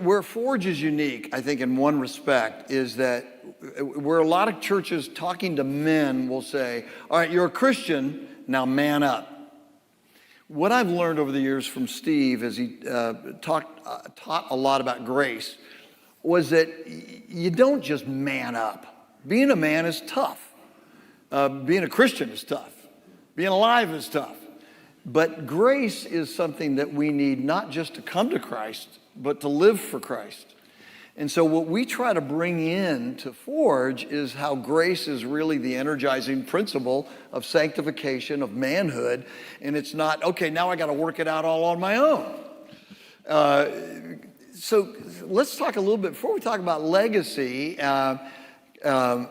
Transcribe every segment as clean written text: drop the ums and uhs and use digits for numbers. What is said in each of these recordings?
where Forge is unique, I think, in one respect, is that where a lot of churches talking to men will say, all right, you're a Christian, now man up. What I've learned over the years from Steve as he taught a lot about grace was that you don't just man up. Being a man is tough. Being a Christian is tough. Being alive is tough. But grace is something that we need not just to come to Christ, but to live for Christ. And so what we try to bring in to Forge is how grace is really the energizing principle of sanctification, of manhood. And it's not, okay, now I got to work it out all on my own. So let's talk a little bit, before we talk about legacy, talk about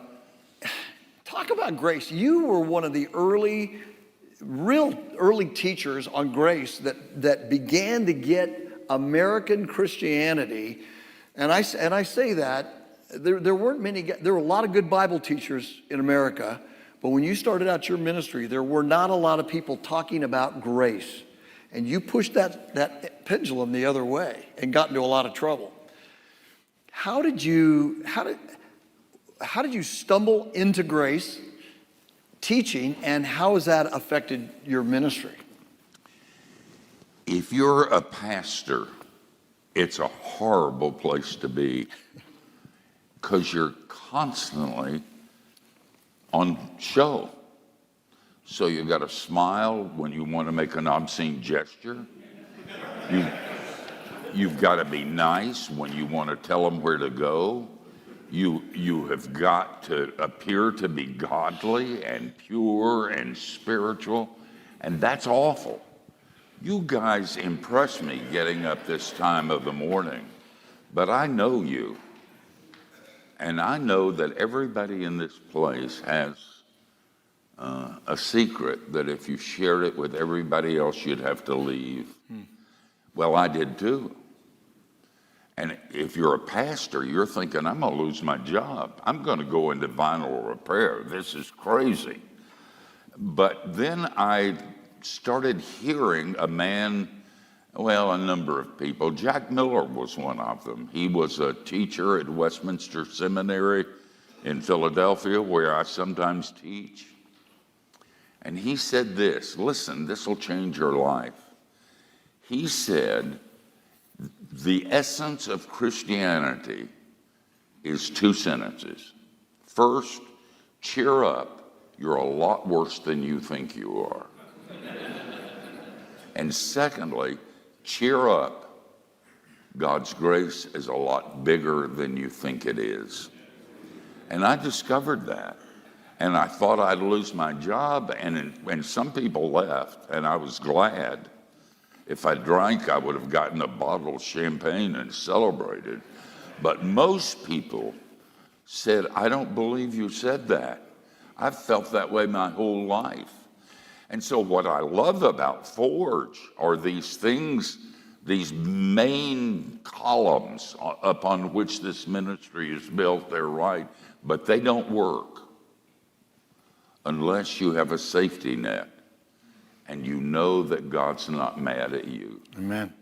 grace. You were one of the real early teachers on grace that began to get American Christianity. And I say that there weren't many. There were a lot of good Bible teachers in America, but when you started out your ministry, there were not a lot of people talking about grace, and you pushed that pendulum the other way and got into a lot of trouble. How did you stumble into grace teaching, and how has that affected your ministry? If you're a pastor, it's a horrible place to be because you're constantly on show. So you've got to smile when you want to make an obscene gesture. You've got to be nice when you want to tell them where to go. You have got to appear to be godly and pure and spiritual, and that's awful. You guys impress me getting up this time of the morning, but I know you, and I know that everybody in this place has a secret that if you shared it with everybody else, you'd have to leave. Well, I did too. And if you're a pastor, you're thinking, I'm going to lose my job. I'm going to go into vinyl repair. This is crazy. But then I started hearing a number of people. Jack Miller was one of them. He was a teacher at Westminster Seminary in Philadelphia, where I sometimes teach. And he said this, listen, this will change your life. He said, the essence of Christianity is two sentences. First, cheer up. You're a lot worse than you think you are. And secondly, cheer up. God's grace is a lot bigger than you think it is. And I discovered that. And I thought I'd lose my job, and some people left, and I was glad. If I drank, I would have gotten a bottle of champagne and celebrated. But most people said, I don't believe you said that. I've felt that way my whole life. And so what I love about Forge are these things, these main columns upon which this ministry is built. They're right, but they don't work unless you have a safety net and you know that God's not mad at you. Amen.